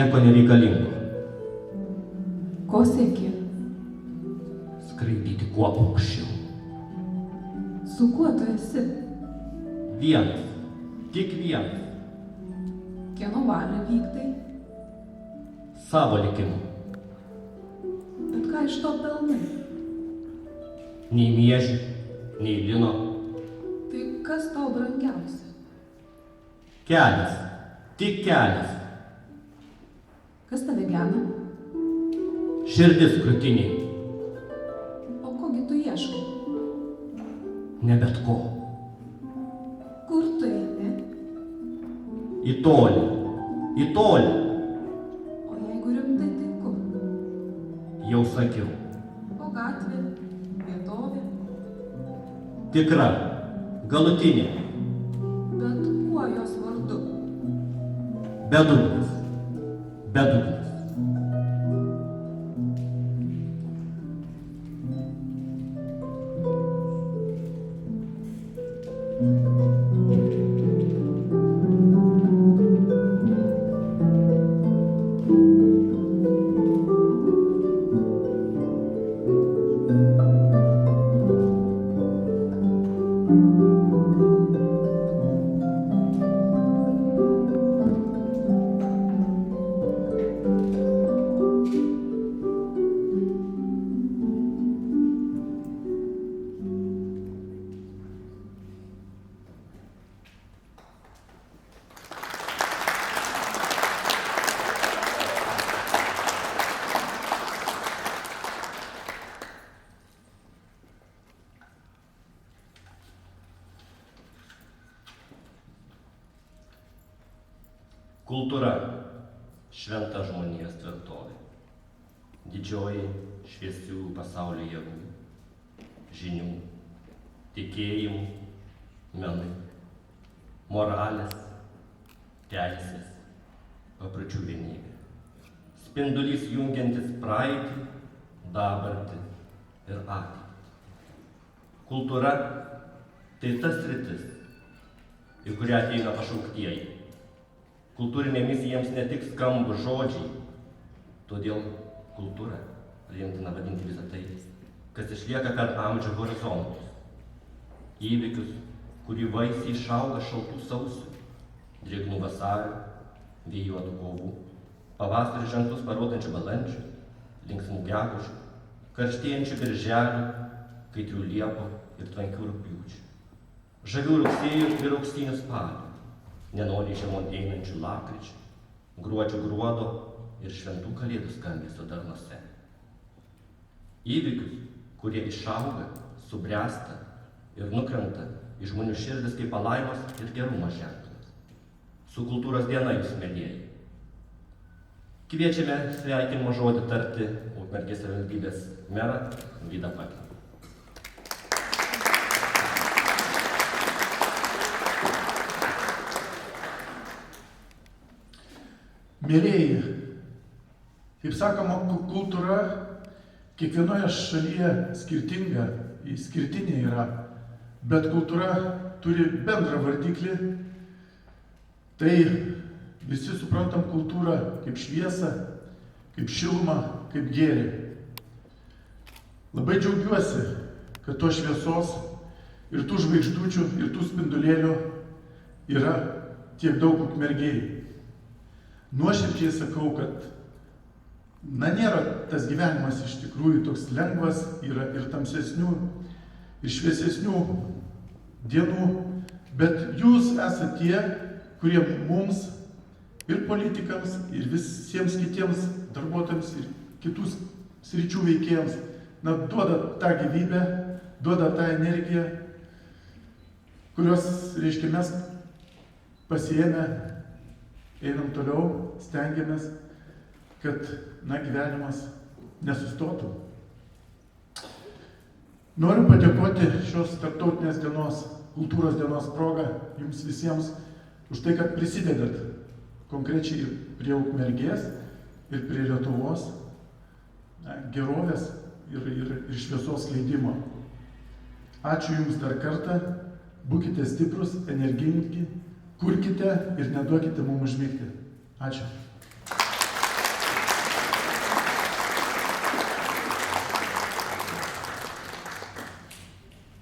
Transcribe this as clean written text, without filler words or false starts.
nieko nereikalingo. Ko sieki? Skraidyti kuo aukščiau. Su kuo tu esi? Vienas. Tik vienas. Kieno valią vykdai? Savo likimu. Bet ką iš to pelnai? Nei miežių, nei lino. Tai kas tau brangiausia? Kelias. Tik kelias. Kas tave gena? Širdis krūtiniai. O kogi tu ieškai? Ne bet ko. Kur tu eini? Į tolį. Į tolį. O jeigu rimtai, tai kur? Jau sakiau. O gatvė? Vietovė? Tikra. Galutinė. Bet kuo jos vardu? Bedugnis. Bedugnis. Kultūra – šventa žmonijos tvirtovė. Didžioji šviesių pasaulio jėgų, žinių, tikėjimų, menų, moralės, teisės, papročių vienybė. Spindulys jungiantis praeitį, dabartį ir ateitį. Kultūra – tai tas sritis, į kurią ateina pašauktieji. Kultūrinė misija jiems ne tik skambūs žodžiai, todėl kultūra priimtina vadinti visą tai, kas išlieka per amžių horizontus. Įvykius, kurių vaisiai išauga šaltų sausių, drėgnų vasarių, vėjuotų kovų, pavasario ženklus parodančių balandžių, linksmų gegužių, karštėjančių birželių, kaitrių liepų ir tvankių rugpjūčių, žavių rugsėjų ir auksinių spalių, nenoriai žemon einančių lapkričių, gruodžio gruodo ir šventų kalėdų skambesio darnose. Įvykius, kurie išauga, subręsta ir nukrenta į žmonių širdis kaip palaimos ir gerumo ženklas. Su kultūros diena jūs, mielieji. Kviečiame sveikinimo žodį tarti Ukmergės savivaldybės merą Vidą Pakį. Mielieji, kaip sakoma, kultūra kiekvienoje šalyje skirtinga, išskirtinė yra, bet kultūra turi bendrą vardiklį. Tai visi suprantam kultūrą kaip šviesą, kaip šilumą, kaip gėrį. Labai džiaugiuosi, kad to šviesos ir tų žvaigždučių, ir tų spindulėlių yra tiek daug Ukmergėj. Nuoširdžiai sakau, kad nėra tas gyvenimas iš tikrųjų toks lengvas, yra ir tamsesnių, ir šviesesnių dienų, bet jūs esate tie, kurie mums ir politikams, ir visiems kitiems darbuotojams, ir kitus sričių veikėjams, duoda tą gyvybę, duoda tą energiją, kurios, reiškia, mes pasiėmę, einam toliau, stengiamės, kad gyvenimas nesustotų. Noriu padėkoti šios tarptautinės dienos, kultūros dienos progą jums visiems už tai, kad prisidedat konkrečiai prie Ukmergės ir prie Lietuvos gerovės ir šviesos skleidimo. Ačiū jums dar kartą, būkite stiprus, energingi, kurkite ir neduokite mums užmigti. Ačiū.